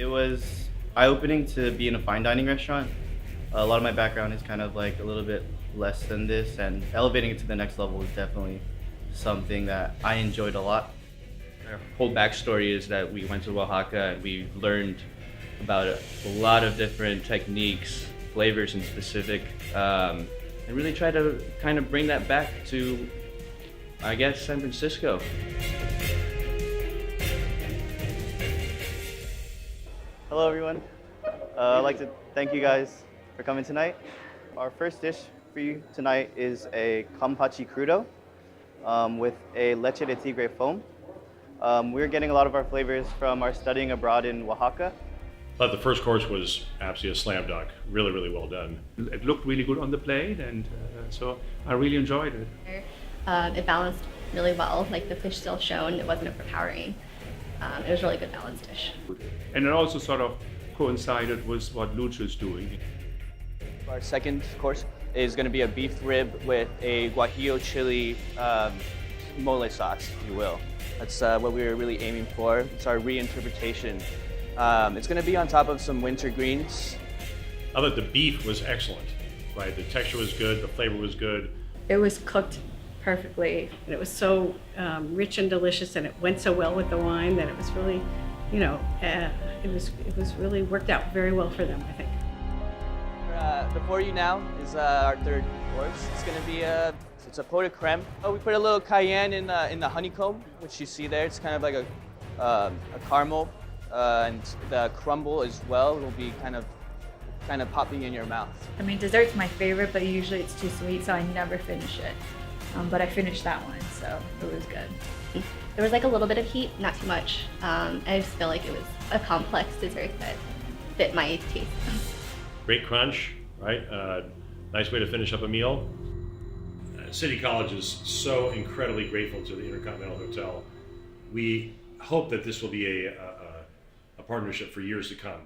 It was eye-opening to be in a fine dining restaurant. A lot of my background is kind of like a little bit less than this, and elevating it to the next level is definitely something that I enjoyed a lot. Our whole backstory is that we went to Oaxaca and we learned about a lot of different techniques, flavors in specific, and really try to kind of bring that back to, I guess, San Francisco. Hello everyone. I'd like to thank you guys for coming tonight. Our first dish for you tonight is a Kanpachi Crudo with a Leche de Tigre foam. We're getting a lot of our flavors from our studying abroad in Oaxaca. But the first course was absolutely a slam dunk. Really, really well done. It looked really good on the plate, and so I really enjoyed it. It balanced really well, like the fish still shone, it wasn't overpowering. It was a really good balanced dish. And it also sort of coincided with what Luce is doing. Our second course is going to be a beef rib with a Guajillo chili mole sauce, if you will. That's what we were really aiming for. It's our reinterpretation. It's going to be on top of some winter greens. I thought the beef was excellent, right? The texture was good, the flavor was good. It was cooked perfectly, and it was so rich and delicious, and it went so well with the wine that it was really, it was really worked out very well for them, I think. Before you now is our third course. It's going to be it's a pot de crème. We put a little cayenne in the honeycomb, which you see there. It's kind of like a caramel, and the crumble as well will be kind of popping in your mouth. I mean, dessert's my favorite, but usually it's too sweet, so I never finish it. But I finished that one, so it was good. There was like a little bit of heat, not too much. I just feel like it was a complex dessert that fit my taste. Great crunch, right? Nice way to finish up a meal. City College is so incredibly grateful to the Intercontinental Hotel. We hope that this will be a partnership for years to come.